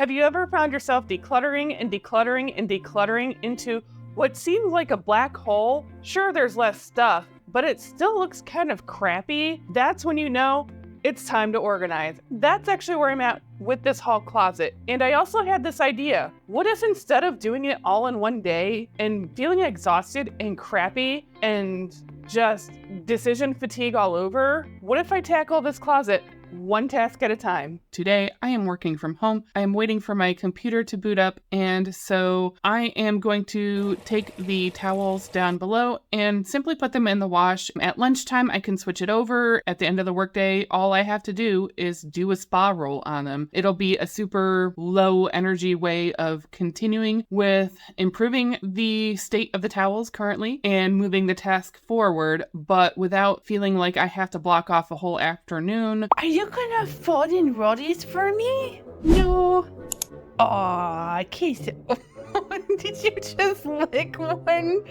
Have you ever found yourself decluttering and decluttering and decluttering into what seems like a black hole? Sure, there's less stuff, but it still looks kind of crappy. That's when you know it's time to organize. That's actually where I'm at with this haul closet. And I also had this idea. What if instead of doing it all in one day and feeling exhausted and crappy and just decision fatigue all over, what if I tackle this closet one task at a time? Today, I am working from home. I am waiting for my computer to boot up, and so I am going to take the towels down below and simply put them in the wash. At lunchtime, I can switch it over. At the end of the workday, all I have to do is do a spa roll on them. It'll be a super low energy way of continuing with improving the state of the towels currently and moving the task forward, but without feeling like I have to block off a whole afternoon. Are you gonna fold and roll these for me? No. Aw, Casey. Did you just lick one?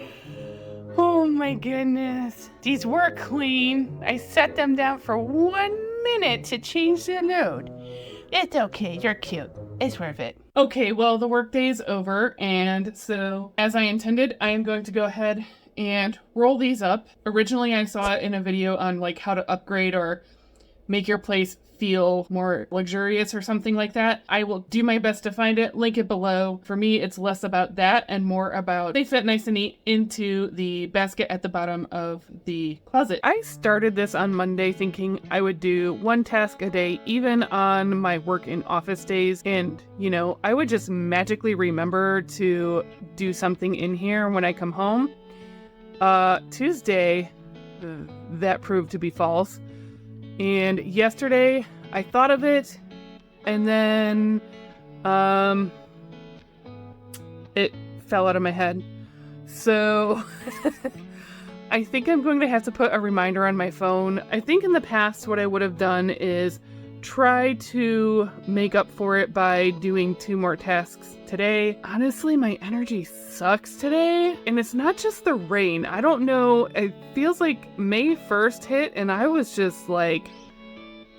Oh my goodness. These were clean. I set them down for 1 minute to change the load. It's okay, you're cute. It's worth it. Okay, well, the workday's over, and so as I intended, I am going to go ahead and roll these up. Originally, I saw it in a video on like how to upgrade or make your place feel more luxurious or something like that. I will do my best to find it, link it below. For me, it's less about that and more about they fit nice and neat into the basket at the bottom of the closet. I started this on Monday thinking I would do one task a day, even on my work in office days. And, you know, I would just magically remember to do something in here when I come home. Tuesday, that proved to be false. And yesterday, I thought of it, and then, it fell out of my head. So, I think I'm going to have to put a reminder on my phone. I think in the past, what I would have done is try to make up for it by doing 2 more tasks today. Honestly, my energy sucks today, and it's not just the rain. I don't know, it feels like May 1st hit and I was just like,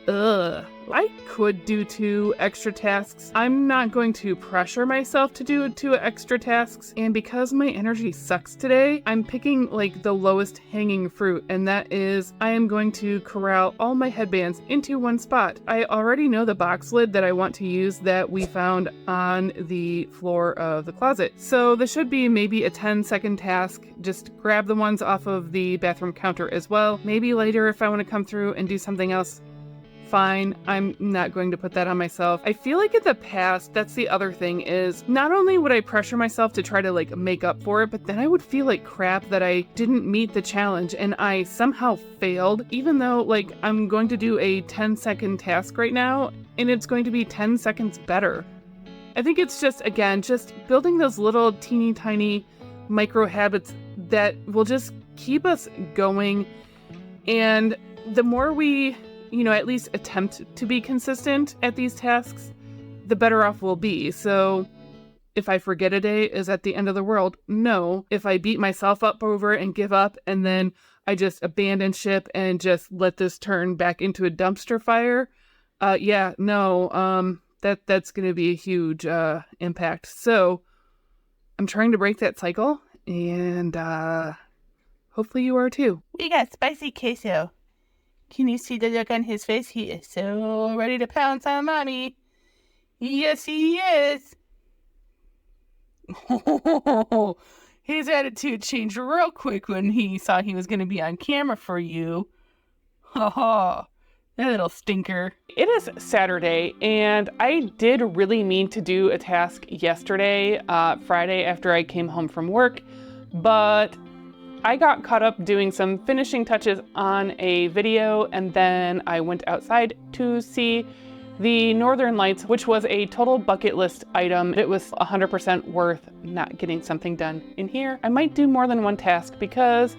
ugh. I could do 2 extra tasks. I'm not going to pressure myself to do 2 extra tasks, and because my energy sucks today, I'm picking like the lowest hanging fruit, and that is I am going to corral all my headbands into one spot. I already know the box lid that I want to use that we found on the floor of the closet. So this should be maybe a 10-second task. Just grab the ones off of the bathroom counter as well. Maybe later if I want to come through and do something else, fine. I'm not going to put that on myself. I feel like in the past, that's the other thing is not only would I pressure myself to try to like make up for it, but then I would feel like crap that I didn't meet the challenge and I somehow failed, even though like I'm going to do a 10-second task right now and it's going to be 10 seconds better. I think it's just, again, just building those little teeny tiny micro habits that will just keep us going. And the more we at least attempt to be consistent at these tasks, the better off we'll be. So if I forget a day, is that the end of the world? No. If I beat myself up over it and give up and then I just abandon ship and just let this turn back into a dumpster fire, that's going to be a huge impact. So I'm trying to break that cycle, and hopefully you are too. We got spicy queso. Can you see the look on his face? He is so ready to pounce on mommy. Yes, he is. His attitude changed real quick when he saw he was going to be on camera for you. That little stinker. It is Saturday, and I did really mean to do a task yesterday, Friday, after I came home from work, but I got caught up doing some finishing touches on a video, and then I went outside to see the Northern Lights, which was a total bucket list item. It was 100% worth not getting something done in here. I might do more than one task because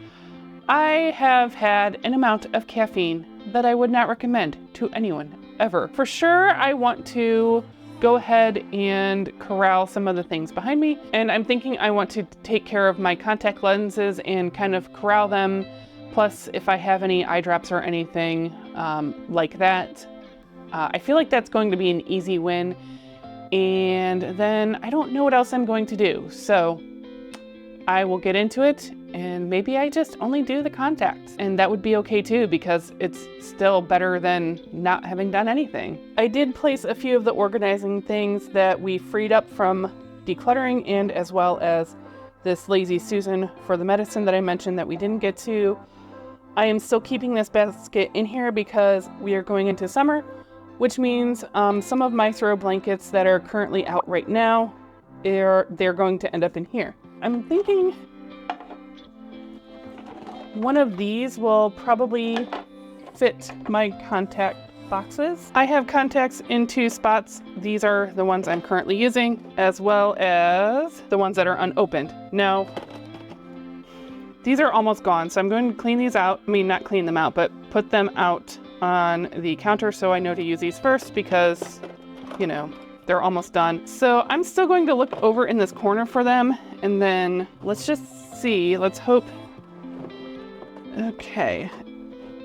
I have had an amount of caffeine that I would not recommend to anyone ever. For sure, I want to go ahead and corral some of the things behind me. And I'm thinking I want to take care of my contact lenses and kind of corral them. Plus, if I have any eye drops or anything like that, I feel like that's going to be an easy win. and then I don't know what else I'm going to do. So I will get into it, and maybe I just only do the contacts, and that would be okay too, because it's still better than not having done anything. I did place a few of the organizing things that we freed up from decluttering, and as well as this Lazy Susan for the medicine that I mentioned that we didn't get to. I am still keeping this basket in here because we are going into summer, which means some of my throw blankets that are currently out right now, they're going to end up in here. I'm thinking one of these will probably fit my contact boxes. I have contacts in 2 spots. These are the ones I'm currently using, as well as the ones that are unopened. Now, these are almost gone, so I'm going to clean these out. I mean, not clean them out, but put them out on the counter so I know to use these first because, you know, they're almost done. So I'm still going to look over in this corner for them, and then let's just see. Let's hope. Okay.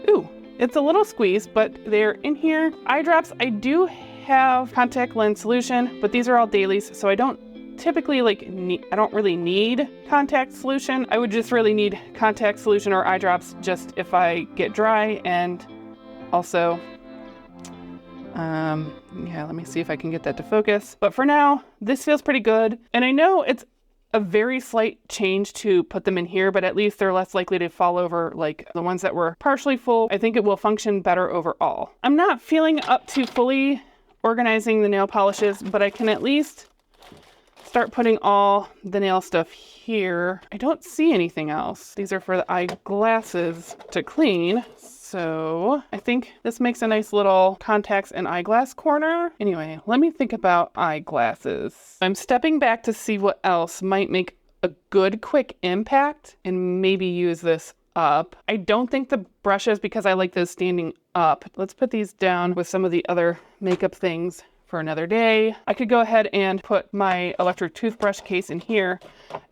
Ooh, it's a little squeezed, but they're in here. Eye drops, I do have contact lens solution, but these are all dailies, so I don't typically I don't really need contact solution. I would just really need contact solution or eye drops just if I get dry, and also yeah, let me see if I can get that to focus. But for now, this feels pretty good. And I know it's a very slight change to put them in here, but at least they're less likely to fall over like the ones that were partially full. I think it will function better overall. I'm not feeling up to fully organizing the nail polishes, but I can at least start putting all the nail stuff here. I don't see anything else. These are for the eyeglasses to clean. So I think this makes a nice little contacts and eyeglass corner. Anyway, let me think about eyeglasses. I'm stepping back to see what else might make a good quick impact and maybe use this up. I don't think the brushes, because I like those standing up. Let's put these down with some of the other makeup things for another day. I could go ahead and put my electric toothbrush case in here,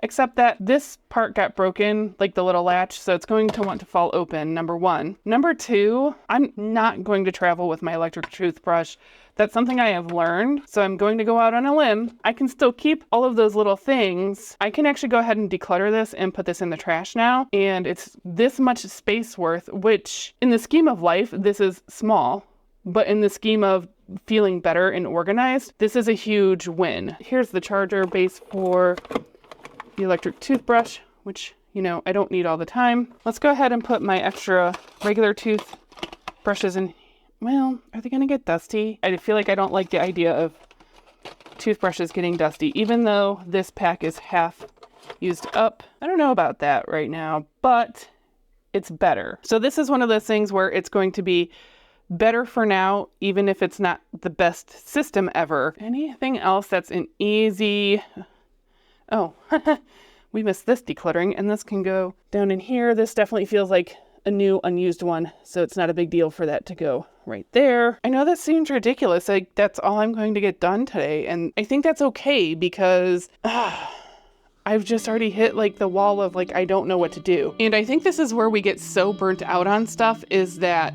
except that this part got broken, like the little latch, so it's going to want to fall open, number 1. Number 2, I'm not going to travel with my electric toothbrush. That's something I have learned, so I'm going to go out on a limb. I can still keep all of those little things. I can actually go ahead and declutter this and put this in the trash now, and it's this much space worth, which in the scheme of life, this is small, but in the scheme of feeling better and organized, this is a huge win. Here's the charger base for the electric toothbrush, which, you know, I don't need all the time. Let's go ahead and put my extra regular toothbrushes in. Well, are they gonna get dusty? I feel like I don't like the idea of toothbrushes getting dusty, even though this pack is half used up. I don't know about that right now, but it's better. So this is one of those things where it's going to be better for now, even if it's not the best system ever. Anything else that's an easy... Oh, we missed this decluttering, and this can go down in here. This definitely feels like a new unused one, so it's not a big deal for that to go right there. I know that seems ridiculous, like that's all I'm going to get done today, and I think that's okay because I've just already hit like the wall of like I don't know what to do. And I think this is where we get so burnt out on stuff, is that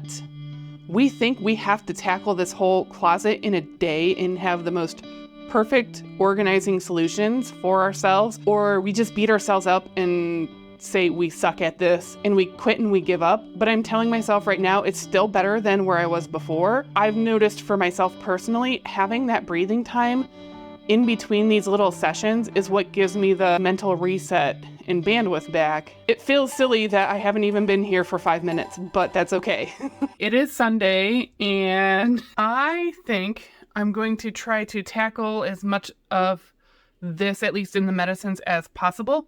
we think we have to tackle this whole closet in a day and have the most perfect organizing solutions for ourselves, or we just beat ourselves up and say we suck at this and we quit and we give up. But I'm telling myself right now, it's still better than where I was before. I've noticed for myself personally, having that breathing time in between these little sessions is what gives me the mental reset and bandwidth back. It feels silly that I haven't even been here for 5 minutes, but that's okay. It is Sunday, and I think I'm going to try to tackle as much of this, at least in the medicines, as possible,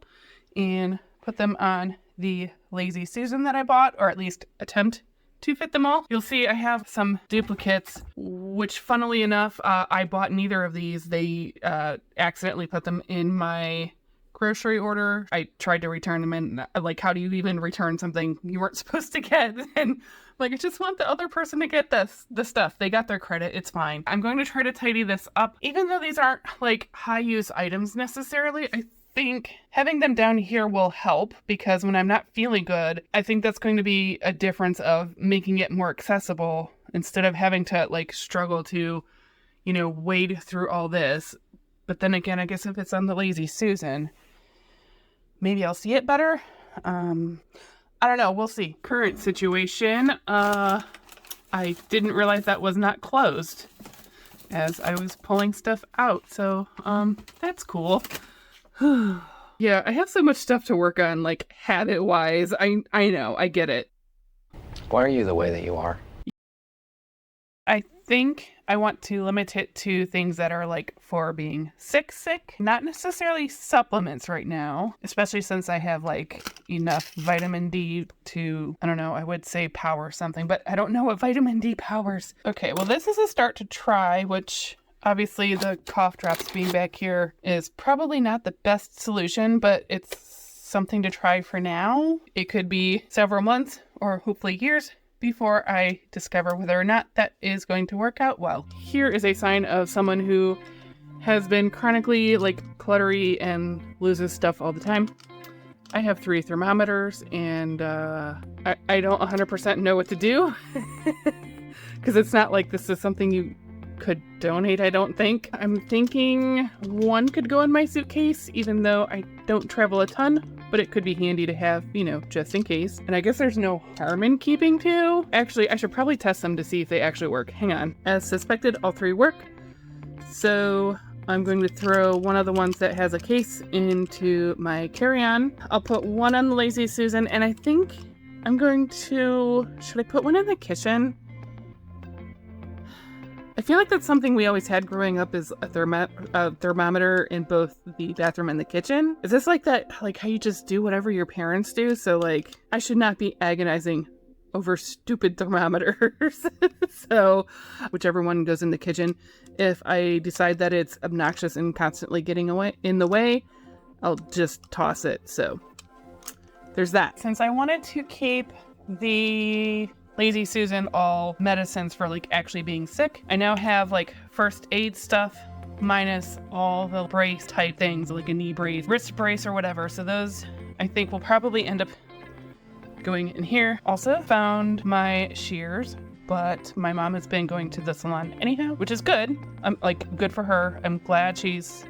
and put them on the Lazy Susan that I bought, or at least attempt to fit them all. You'll see I have some duplicates, which funnily enough, I bought neither of these. They accidentally put them in my grocery order. I tried to return them, and like, how do you even return something you weren't supposed to get? And like, I just want the other person to get the stuff. They got their credit. It's fine. I'm going to try to tidy this up. Even though these aren't like high use items necessarily, I think having them down here will help, because when I'm not feeling good, I think that's going to be a difference of making it more accessible instead of having to like struggle to wade through all this. But then again, I guess if it's on the Lazy Susan, maybe I'll see it better. I don't know. We'll see. Current situation. I didn't realize that was not closed as I was pulling stuff out. So, that's cool. Yeah, I have so much stuff to work on, like habit-wise. I know, I get it. Why are you the way that you are? I think I want to limit it to things that are like for being sick, not necessarily supplements right now, especially since I have like enough vitamin D to, I don't know, I would say power something, but I don't know what vitamin D powers. Okay, well, this is a start to try, which obviously the cough drops being back here is probably not the best solution, but it's something to try for now. It could be several months or hopefully years before I discover whether or not that is going to work out well. Here is a sign of someone who has been chronically like cluttery and loses stuff all the time. I have 3 thermometers and I don't 100% know what to do because it's not like this is something you could donate, I don't think. I'm thinking one could go in my suitcase, even though I don't travel a ton, but it could be handy to have, just in case. And I guess there's no harm in keeping 2. Actually, I should probably test them to see if they actually work. Hang on. As suspected, all 3 work. So I'm going to throw one of the ones that has a case into my carry-on. I'll put one on the Lazy Susan, and I think I'm going to... Should I put one in the kitchen? I feel like that's something we always had growing up, is a thermometer in both the bathroom and the kitchen. Is this like that, like how you just do whatever your parents do? So like, I should not be agonizing over stupid thermometers. So whichever one goes in the kitchen, if I decide that it's obnoxious and constantly getting in the way, I'll just toss it. So there's that. Since I wanted to keep the Lazy Susan all medicines for like actually being sick, I now have like first aid stuff minus all the brace type things, like a knee brace, wrist brace, or whatever. So those I think will probably end up going in here. Also found my shears, but my mom has been going to the salon anyhow, which is good. I'm like, good for her. I'm glad she's,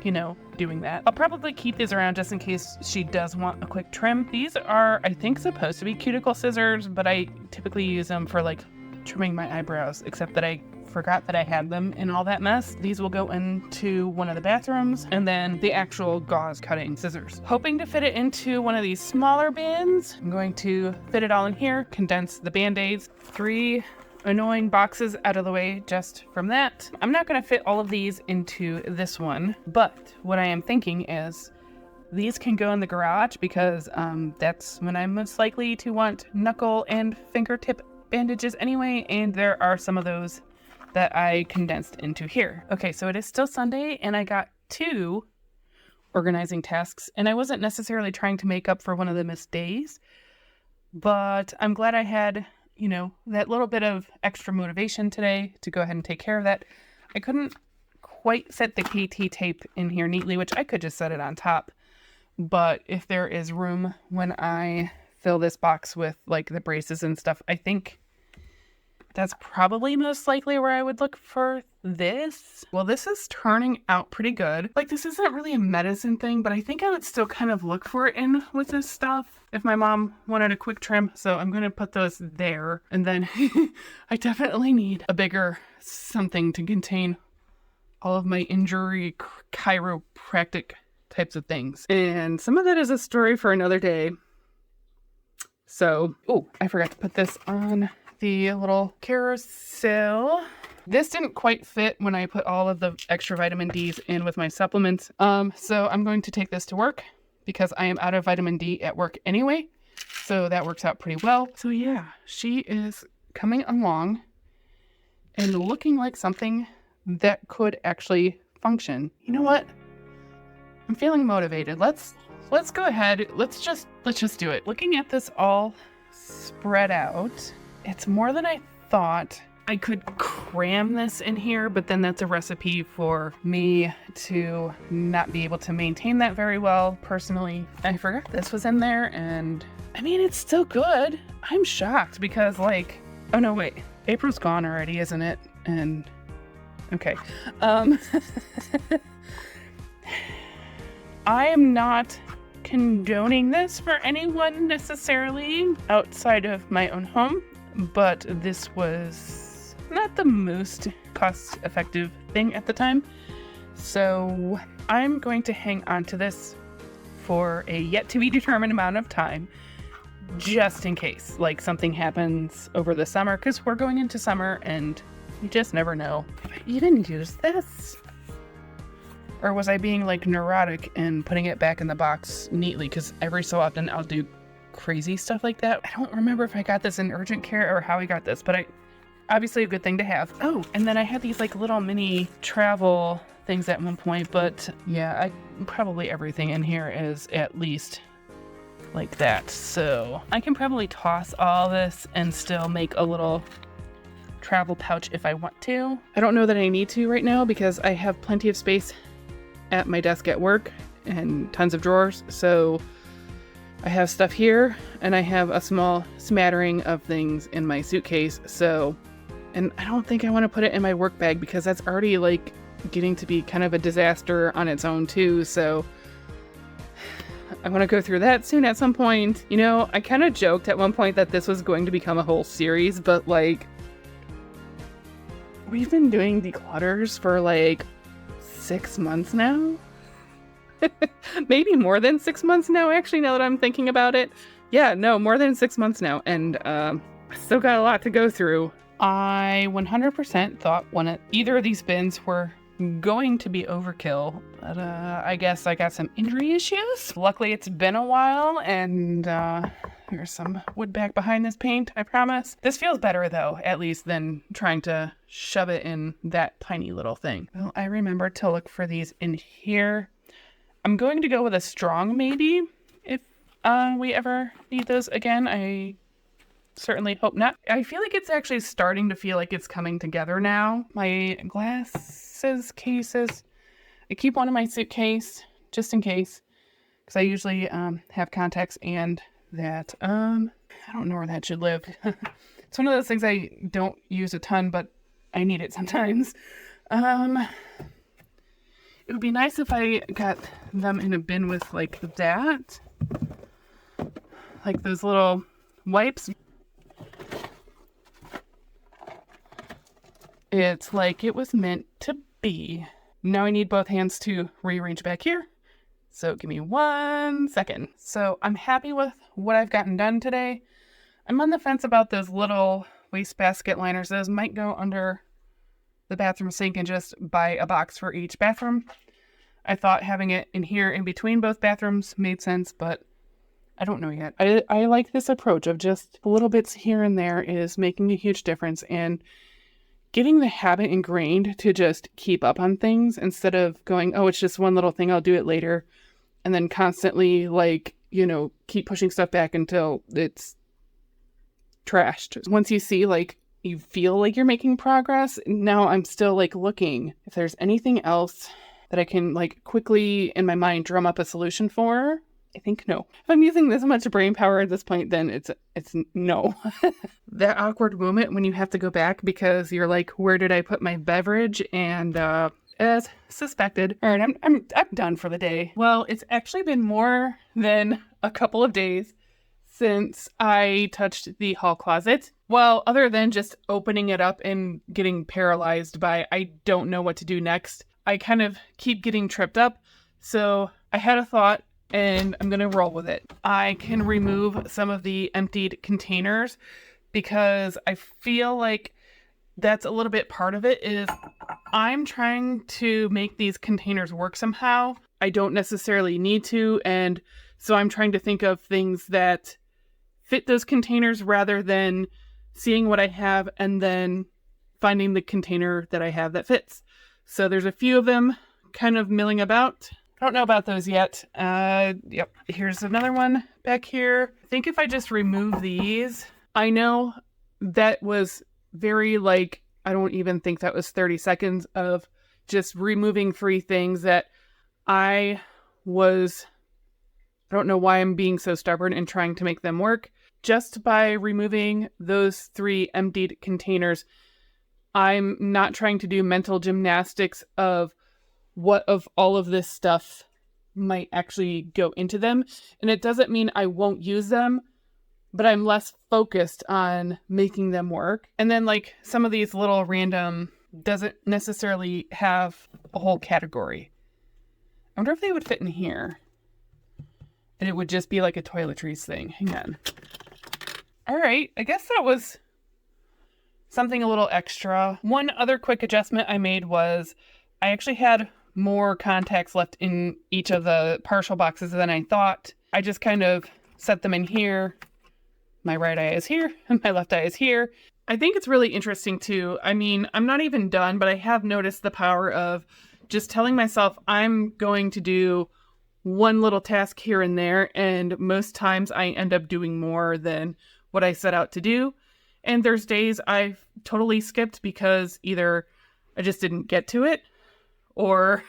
doing that. I'll probably keep these around just in case she does want a quick trim. These are, I think, supposed to be cuticle scissors, but I typically use them for like trimming my eyebrows, except that I forgot that I had them in all that mess. These will go into one of the bathrooms, and then the actual gauze cutting scissors. Hoping to fit it into one of these smaller bins. I'm going to fit it all in here, condense the Band-Aids. 3 annoying boxes out of the way just from that. I'm not going to fit all of these into this one, but what I am thinking is these can go in the garage because that's when I'm most likely to want knuckle and fingertip bandages anyway, and there are some of those that I condensed into here. Okay, so it is still Sunday and I got 2 organizing tasks, and I wasn't necessarily trying to make up for one of the missed days, but I'm glad I had that little bit of extra motivation today to go ahead and take care of that. I couldn't quite set the KT tape in here neatly, which I could just set it on top. But if there is room when I fill this box with like the braces and stuff, I think that's probably most likely where I would look for this. Well, this is turning out pretty good. Like, this isn't really a medicine thing, but I think I would still kind of look for it in with this stuff if my mom wanted a quick trim. So I'm going to put those there. And then I definitely need a bigger something to contain all of my injury chiropractic types of things. And some of that is a story for another day. So, oh, I forgot to put this on the little carousel. This didn't quite fit when I put all of the extra vitamin D's in with my supplements. So I'm going to take this to work because I am out of vitamin D at work anyway. So that works out pretty well. So yeah, she is coming along and looking like something that could actually function. You know what? I'm feeling motivated. Let's go ahead. Let's just do it. Looking at this all spread out, it's more than I thought. I could cram this in here, but then that's a recipe for me to not be able to maintain that very well personally. I forgot this was in there, and I mean, it's still good. I'm shocked because oh no, wait, April's gone already, isn't it? And Okay. I am not condoning this for anyone necessarily outside of my own home, but this was not the most cost-effective thing at the time. So I'm going to hang on to this for a yet-to-be-determined amount of time, just in case, like, something happens over the summer, because we're going into summer and you just never know. If I even use this? Or was I being, like, neurotic and putting it back in the box neatly? Because every so often I'll do crazy stuff like that. I don't remember if I got this in urgent care or how I got this, but obviously a good thing to have. Oh, and then I had these, like, little mini travel things at one point, but yeah, probably everything in here is at least like that. So I can probably toss all this and still make a little travel pouch if I want to. I don't know that I need to right now because I have plenty of space at my desk at work and tons of drawers. So I have stuff here and I have a small smattering of things in my suitcase. So, and I don't think I want to put it in my work bag because that's already like getting to be kind of a disaster on its own too. So I want to go through that soon at some point. You know, I kind of joked at one point that this was going to become a whole series, but like, we've been doing declutters for like 6 months now. Maybe more than 6 months now, actually, now that I'm thinking about it. Yeah, no, more than 6 months now, and still got a lot to go through. I 100% thought either of these bins were going to be overkill, but I guess I got some injury issues. Luckily, it's been a while, and there's some wood back behind this paint, I promise. This feels better, though, at least, than trying to shove it in that tiny little thing. Well, I remember to look for these in here. I'm going to go with a strong, maybe, if we ever need those again. I certainly hope not. I feel like it's actually starting to feel like it's coming together now. My glasses cases, I keep one in my suitcase just in case, because I usually have contacts and that. I don't know where that should live. It's one of those things I don't use a ton, but I need it sometimes. It would be nice if I got them in a bin with like that, like those little wipes. It's like it was meant to be. Now I need both hands to rearrange back here. So give me 1 second. So I'm happy with what I've gotten done today. I'm on the fence about those little wastebasket liners. Those might go under the bathroom sink and just buy a box for each bathroom. I thought having it in here in between both bathrooms made sense, but I don't know yet. I like this approach of just little bits here and there is making a huge difference, and getting the habit ingrained to just keep up on things instead of going, oh, it's just one little thing, I'll do it later, and then constantly, like, you know, keep pushing stuff back until it's trashed. Once you see, like, you feel like you're making progress, now I'm still, like, looking if there's anything else that I can, like, quickly in my mind drum up a solution for. I think no. If I'm using this much brain power at this point, then it's no. That awkward moment when you have to go back because you're like, where did I put my beverage? And as suspected, all right, I'm done for the day. Well, it's actually been more than a couple of days since I touched the hall closet. Well, other than just opening it up and getting paralyzed by I don't know what to do next. I kind of keep getting tripped up. So I had a thought, and I'm going to roll with it. I can remove some of the emptied containers because I feel like that's a little bit part of it is I'm trying to make these containers work somehow. I don't necessarily need to, and so I'm trying to think of things that fit those containers rather than seeing what I have and then finding the container that I have that fits. So there's a few of them kind of milling about. I don't know about those yet. Yep. Here's another one back here. I think if I just remove these, I know that was very like, I don't even think that was 30 seconds of just removing 3 things that I don't know why I'm being so stubborn and trying to make them work. Just by removing those 3 emptied containers, I'm not trying to do mental gymnastics of what of all of this stuff might actually go into them. And it doesn't mean I won't use them, but I'm less focused on making them work. And then like some of these little random doesn't necessarily have a whole category. I wonder if they would fit in here. And it would just be like a toiletries thing. Hang on. All right, I guess that was something a little extra. One other quick adjustment I made was I actually had more contacts left in each of the partial boxes than I thought. I just kind of set them in here. My right eye is here and my left eye is here. I think it's really interesting too. I mean, I'm not even done, but I have noticed the power of just telling myself I'm going to do one little task here and there, and most times I end up doing more than what I set out to do. And there's days I've totally skipped because either I just didn't get to it, or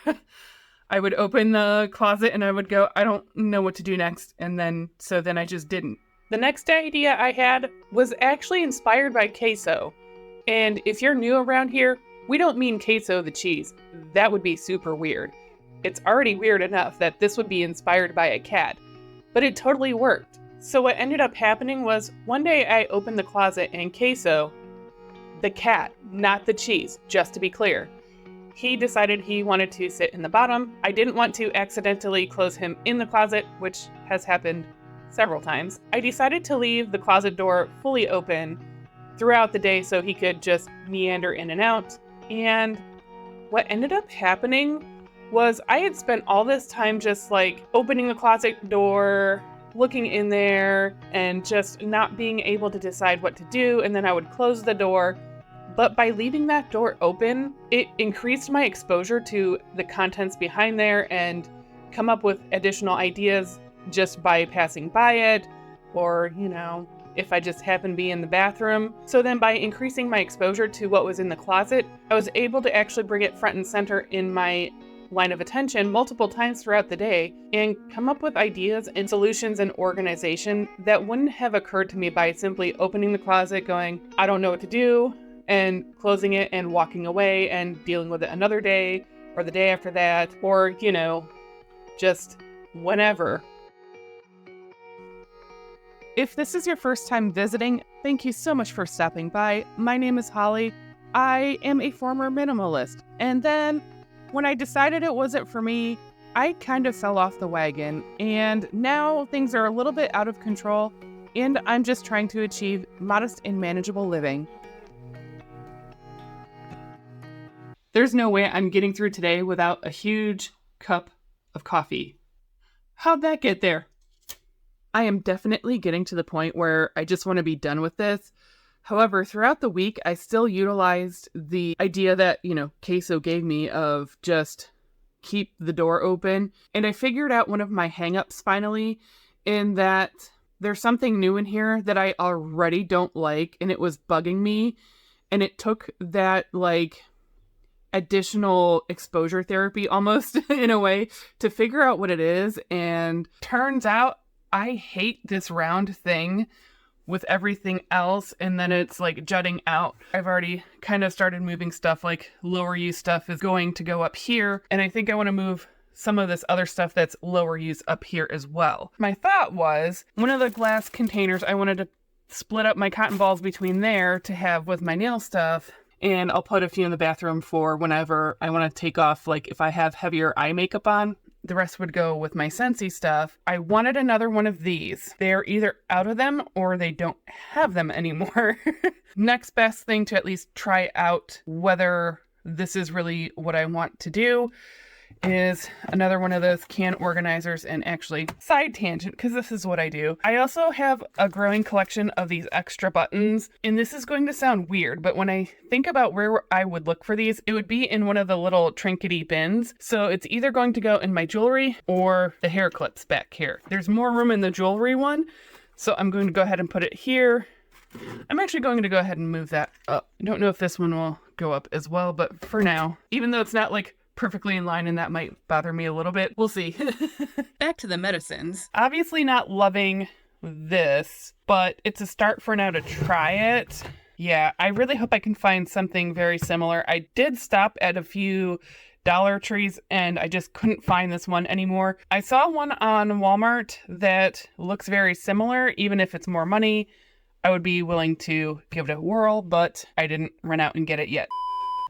I would open the closet and I would go, I don't know what to do next. And then I just didn't. The next idea I had was actually inspired by queso. And if you're new around here, we don't mean queso the cheese. That would be super weird. It's already weird enough that this would be inspired by a cat, but it totally worked. So what ended up happening was one day I opened the closet and queso, the cat, not the cheese, just to be clear, he decided he wanted to sit in the bottom. I didn't want to accidentally close him in the closet, which has happened several times. I decided to leave the closet door fully open throughout the day so he could just meander in and out. And what ended up happening was I had spent all this time just like opening the closet door, looking in there, and just not being able to decide what to do. And then I would close the door. But by leaving that door open, it increased my exposure to the contents behind there and come up with additional ideas just by passing by it, or, you know, if I just happened to be in the bathroom. So then by increasing my exposure to what was in the closet, I was able to actually bring it front and center in my line of attention multiple times throughout the day and come up with ideas and solutions and organization that wouldn't have occurred to me by simply opening the closet, going, I don't know what to do, and closing it and walking away and dealing with it another day or the day after that, or, you know, just whenever. If this is your first time visiting, thank you so much for stopping by. My name is Holly. I am a former minimalist. And then when I decided it wasn't for me, I kind of fell off the wagon. And now things are a little bit out of control, and I'm just trying to achieve modest and manageable living. There's no way I'm getting through today without a huge cup of coffee. How'd that get there? I am definitely getting to the point where I just want to be done with this. However, throughout the week, I still utilized the idea that, Queso gave me of just keep the door open. And I figured out one of my hangups finally, in that there's something new in here that I already don't like, and it was bugging me. And it took that, additional exposure therapy almost in a way to figure out what it is. And turns out I hate this round thing with everything else, and then it's jutting out. I've already kind of started moving stuff, lower use stuff is going to go up here, and I think I want to move some of this other stuff that's lower use up here as well. My thought was, one of the glass containers, I wanted to split up my cotton balls between there to have with my nail stuff, and I'll put a few in the bathroom for whenever I want to take off, if I have heavier eye makeup on. The rest would go with my Scentsy stuff. I wanted another one of these. They're either out of them or they don't have them anymore. Next best thing to at least try out whether this is really what I want to do is another one of those can organizers. And actually, side tangent, because this is what I do. I also have a growing collection of these extra buttons, and this is going to sound weird, but when I think about where I would look for these, it would be in one of the little trinkety bins. So it's either going to go in my jewelry or the hair clips back here. There's more room in the jewelry one, so I'm going to go ahead and put it here. I'm actually going to go ahead and move that up. I don't know if this one will go up as well, but for now, even though it's not perfectly in line, and that might bother me a little bit. We'll see. Back to the medicines. Obviously not loving this, but it's a start for now to try it. Yeah, I really hope I can find something very similar. I did stop at a few Dollar Trees and I just couldn't find this one anymore. I saw one on Walmart that looks very similar. Even if it's more money, I would be willing to give it a whirl, but I didn't run out and get it yet.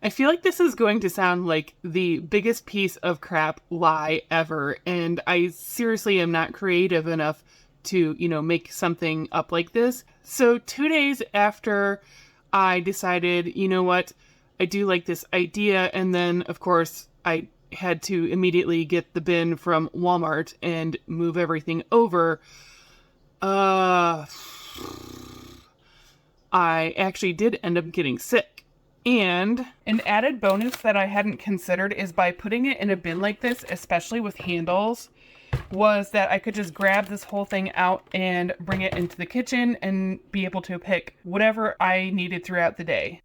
I feel like this is going to sound like the biggest piece of crap lie ever, and I seriously am not creative enough to, make something up like this. So 2 days after I decided, you know what, I do like this idea, and then, of course, I had to immediately get the bin from Walmart and move everything over. I actually did end up getting sick. And an added bonus that I hadn't considered is by putting it in a bin like this, especially with handles, was that I could just grab this whole thing out and bring it into the kitchen and be able to pick whatever I needed throughout the day.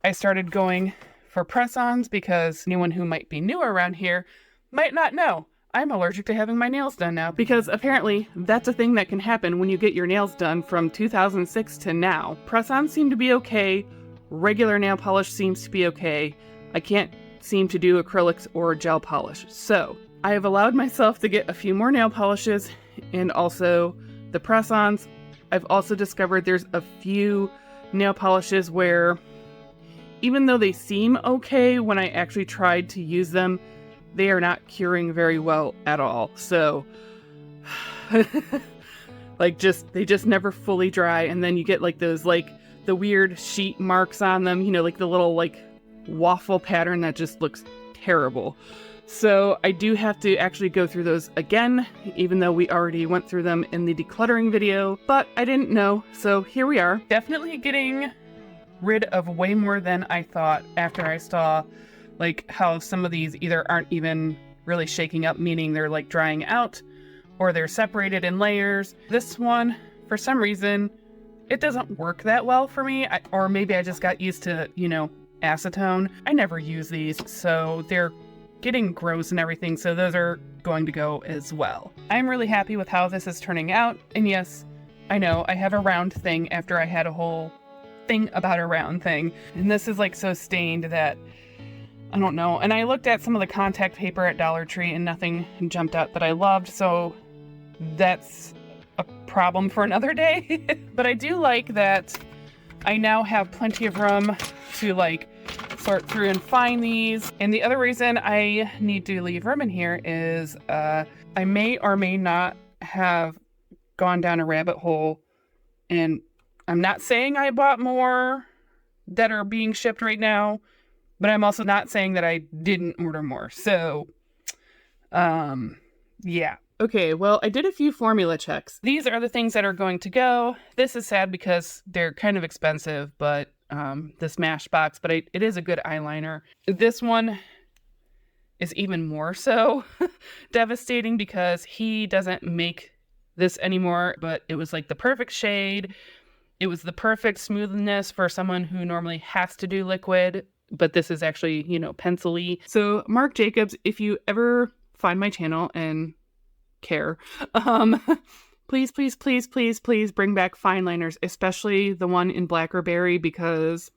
I started going for press-ons because anyone who might be new around here might not know. I'm allergic to having my nails done now because apparently that's a thing that can happen when you get your nails done from 2006 to now. Press-ons seem to be okay. Regular nail polish seems to be okay. I can't seem to do acrylics or gel polish. So I have allowed myself to get a few more nail polishes and also the press-ons. I've also discovered there's a few nail polishes where even though they seem okay when I actually tried to use them, they are not curing very well at all. So they just never fully dry, and then you get like those the weird sheet marks on them, like the little waffle pattern that just looks terrible. So I do have to actually go through those again, even though we already went through them in the decluttering video, but I didn't know, so here we are. Definitely getting rid of way more than I thought after I saw how some of these either aren't even really shaking up, meaning they're drying out, or they're separated in layers. This one, for some reason, it doesn't work that well for me, or maybe I just got used to, acetone. I never use these, so they're getting gross and everything, so those are going to go as well. I'm really happy with how this is turning out, and yes, I know I have a round thing after I had a whole thing about a round thing, and this is so stained that I don't know. And I looked at some of the contact paper at Dollar Tree and nothing jumped out that I loved, so that's a problem for another day. But I do like that I now have plenty of room to sort through and find these. And the other reason I need to leave room in here is I may or may not have gone down a rabbit hole, and I'm not saying I bought more that are being shipped right now, but I'm also not saying that I didn't order more. So, yeah. Okay, well, I did a few formula checks. These are the things that are going to go. This is sad because they're kind of expensive, but this Smashbox, but it is a good eyeliner. This one is even more so devastating because he doesn't make this anymore, but it was the perfect shade. It was the perfect smoothness for someone who normally has to do liquid, but this is actually, pencil-y. So Marc Jacobs, if you ever find my channel and care, please, please, please, please, please bring back fine liners, especially the one in black or berry, because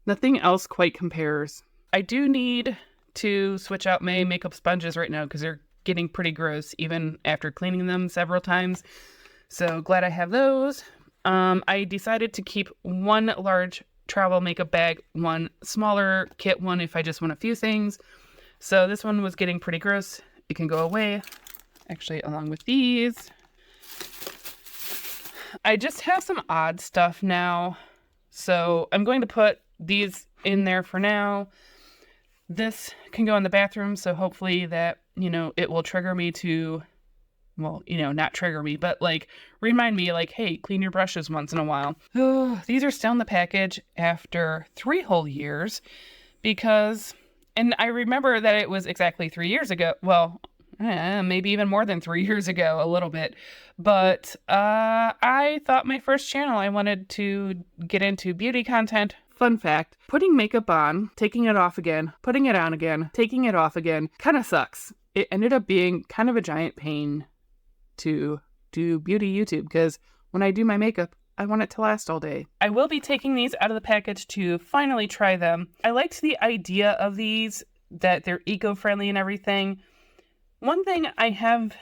nothing else quite compares. I do need to switch out my makeup sponges right now because they're getting pretty gross even after cleaning them several times. So glad I have those. I decided to keep one large travel makeup bag, one smaller kit one if I just want a few things. So this one was getting pretty gross. It can go away, actually, along with these. I just have some odd stuff now, so I'm going to put these in there for now. This can go in the bathroom, so hopefully that, it will trigger me to, well, not trigger me, but remind me hey, clean your brushes once in a while. These are still in the package after 3 whole years because, and I remember that it was exactly 3 years ago. Well, maybe even more than 3 years ago, a little bit. But I thought my first channel, I wanted to get into beauty content. Fun fact, putting makeup on, taking it off again, putting it on again, taking it off again, kind of sucks. It ended up being kind of a giant pain to do beauty YouTube because when I do my makeup, I want it to last all day. I will be taking these out of the package to finally try them. I liked the idea of these, that they're eco-friendly and everything. One thing I have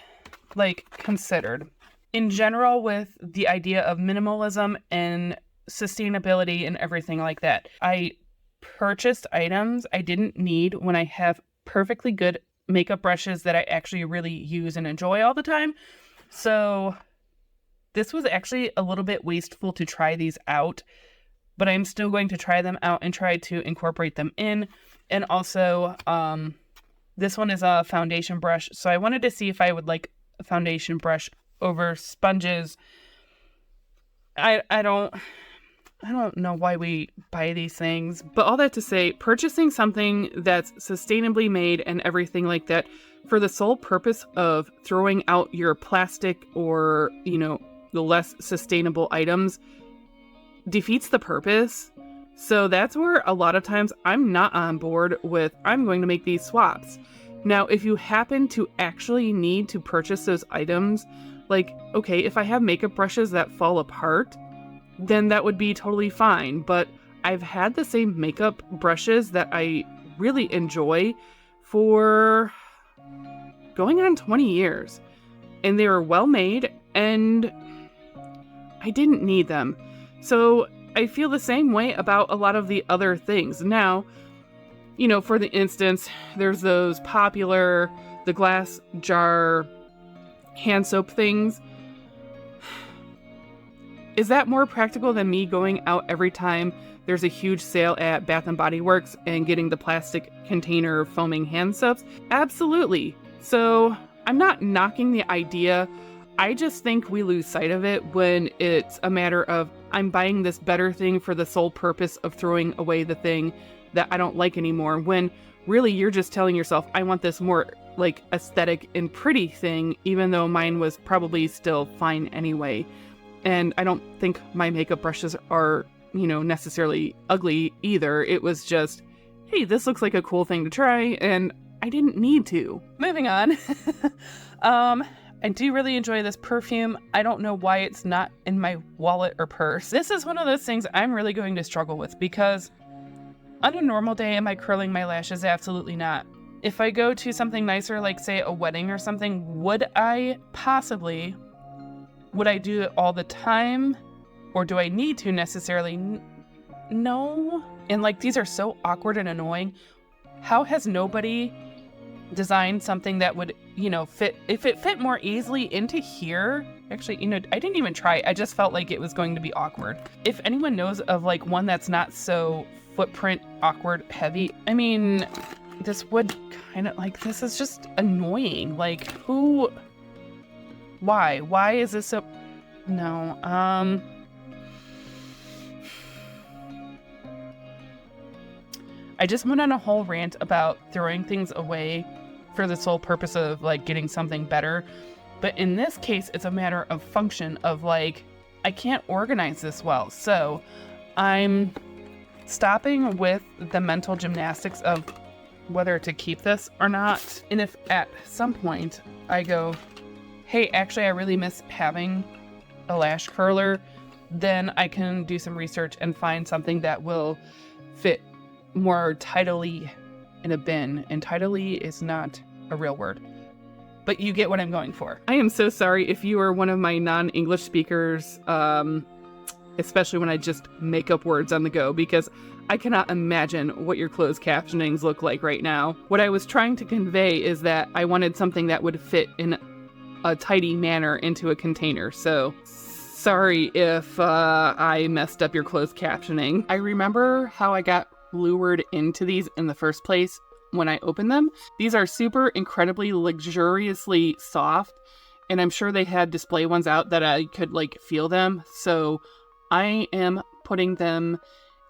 considered in general with the idea of minimalism and sustainability and everything like that, I purchased items I didn't need when I have perfectly good makeup brushes that I actually really use and enjoy all the time. So this was actually a little bit wasteful to try these out, but I'm still going to try them out and try to incorporate them in. And also, this one is a foundation brush. So I wanted to see if I would like a foundation brush over sponges. I don't know why we buy these things. But all that to say, purchasing something that's sustainably made and everything like that for the sole purpose of throwing out your plastic or, the less sustainable items defeats the purpose. So that's where a lot of times I'm not on board with, I'm going to make these swaps. Now, if you happen to actually need to purchase those items, okay, if I have makeup brushes that fall apart, then that would be totally fine. But I've had the same makeup brushes that I really enjoy for going on 20 years. And they were well made and I didn't need them. So I feel the same way about a lot of the other things. Now, for the instance, there's those popular, the glass jar hand soap things. Is that more practical than me going out every time there's a huge sale at Bath & Body Works and getting the plastic container foaming hand soaps? Absolutely. So I'm not knocking the idea. I just think we lose sight of it when it's a matter of I'm buying this better thing for the sole purpose of throwing away the thing that I don't like anymore, when really you're just telling yourself, I want this more aesthetic and pretty thing, even though mine was probably still fine anyway. And I don't think my makeup brushes are, necessarily ugly either. It was just, hey, this looks like a cool thing to try, and I didn't need to. Moving on. I do really enjoy this perfume. I don't know why it's not in my wallet or purse. This is one of those things I'm really going to struggle with, because on a normal day, am I curling my lashes? Absolutely not. If I go to something nicer, like say a wedding or something, would I do it all the time? Or do I need to necessarily? No. And these are so awkward and annoying. How has nobody designed something that would, fit, if it fit more easily into here? Actually, I didn't even try. I just felt like it was going to be awkward. If anyone knows of one that's not so footprint awkward heavy, I mean, this would kind of this is just annoying. Why is this so? No. I just went on a whole rant about throwing things away for the sole purpose of getting something better. But in this case, it's a matter of function of I can't organize this well. So I'm stopping with the mental gymnastics of whether to keep this or not. And if at some point I go, hey, actually, I really miss having a lash curler, then I can do some research and find something that will fit more tidily in a bin. And tidily is not a real word, but you get what I'm going for. I am so sorry if you are one of my non-English speakers, especially when I just make up words on the go, because I cannot imagine what your closed captionings look like right now. What I was trying to convey is that I wanted something that would fit in a tidy manner into a container. So sorry if I messed up your closed captioning. I remember how I got lured into these in the first place when I opened them. These are super incredibly luxuriously soft, and I'm sure they had display ones out that I could feel them. So I am putting them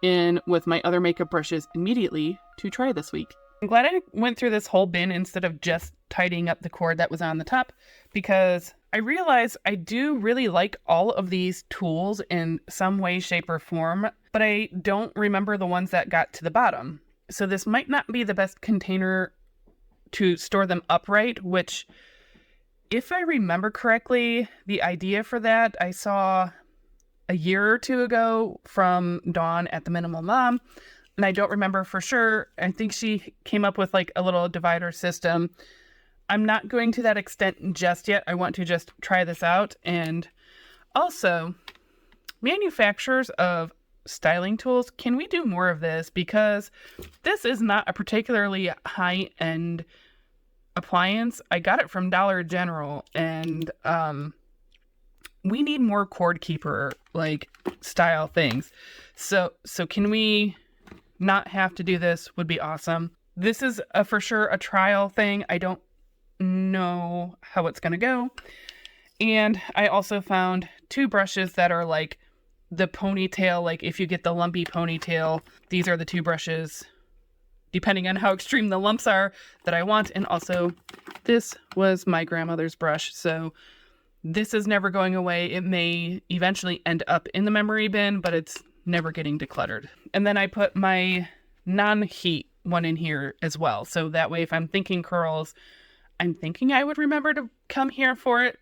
in with my other makeup brushes immediately to try this week. I'm glad I went through this whole bin instead of just tidying up the cord that was on the top, because I realized I do really like all of these tools in some way, shape, or form, but I don't remember the ones that got to the bottom. So this might not be the best container to store them upright, which If I remember correctly, the idea for that I saw a year or two ago from Dawn at the Minimal Mom, and I don't remember for sure. I think she came up with like a little divider system. I'm not going to that extent just yet. I want to just try this out. And also, manufacturers of styling tools, can we do more of this? Because this is not a particularly high-end appliance. I got it from Dollar General, and we need more cord keeper like style things. So can we not have to do this? Would be awesome. This is for sure a trial thing. I don't know how it's gonna go. And I also found 2 brushes that are like the ponytail, like if you get the lumpy ponytail, these are the 2 brushes, depending on how extreme the lumps are, that I want. And also, this was my grandmother's brush, so this is never going away. It may eventually end up in the memory bin, but it's never getting decluttered. And then I put my non-heat one in here as well, so that way if I'm thinking curls, I'm thinking I would remember to come here for it,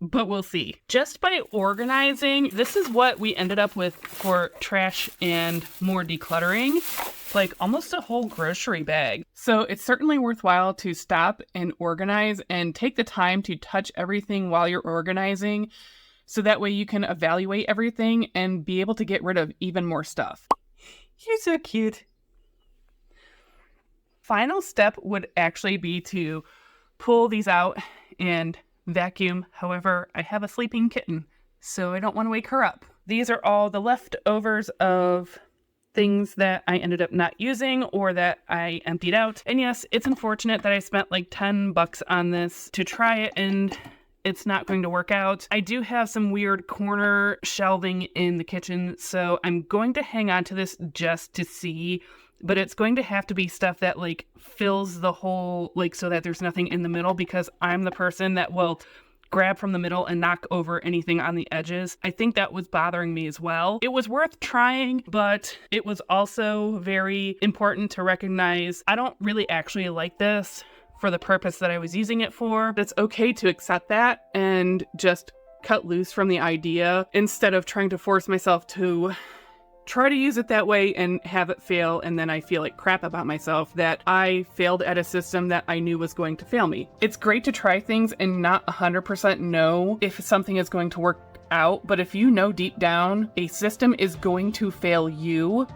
but we'll see. Just by organizing, this is what we ended up with for trash and more decluttering, like almost a whole grocery bag. So it's certainly worthwhile to stop and organize and take the time to touch everything while you're organizing, so that way you can evaluate everything and be able to get rid of even more stuff. You're so cute. Final step would actually be to pull these out and vacuum. However, I have a sleeping kitten, so I don't want to wake her up. These are all the leftovers of things that I ended up not using or that I emptied out. And yes, it's unfortunate that I spent like $10 on this to try it and it's not going to work out. I do have some weird corner shelving in the kitchen, so I'm going to hang on to this just to see, but it's going to have to be stuff that like fills the whole, like so that there's nothing in the middle, because I'm the person that will grab from the middle and knock over anything on the edges. I think that was bothering me as well. It was worth trying, but it was also very important to recognize I don't really actually like this for the purpose that I was using it for. It's okay to accept that and just cut loose from the idea instead of trying to force myself to try to use it that way and have it fail, and then I feel like crap about myself that I failed at a system that I knew was going to fail me. It's great to try things and not 100% know if something is going to work out, but if you know deep down a system is going to fail you,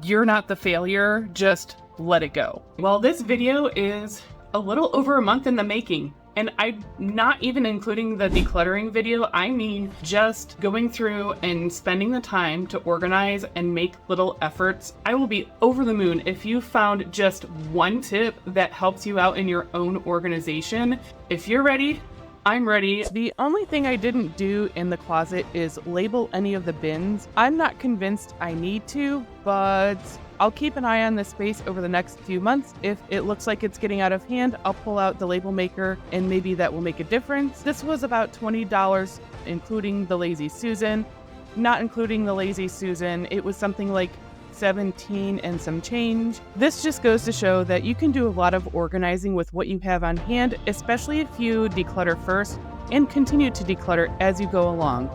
you're not the failure, just let it go. Well, this video is a little over a month in the making. And I'm not even including the decluttering video. I mean, just going through and spending the time to organize and make little efforts. I will be over the moon if you found just one tip that helps you out in your own organization. If you're ready, I'm ready. The only thing I didn't do in the closet is label any of the bins. I'm not convinced I need to, but I'll keep an eye on this space over the next few months. If it looks like it's getting out of hand, I'll pull out the label maker and maybe that will make a difference. This was about $20, including the Lazy Susan. Not including the Lazy Susan, it was something like 17 and some change. This just goes to show that you can do a lot of organizing with what you have on hand, especially if you declutter first and continue to declutter as you go along.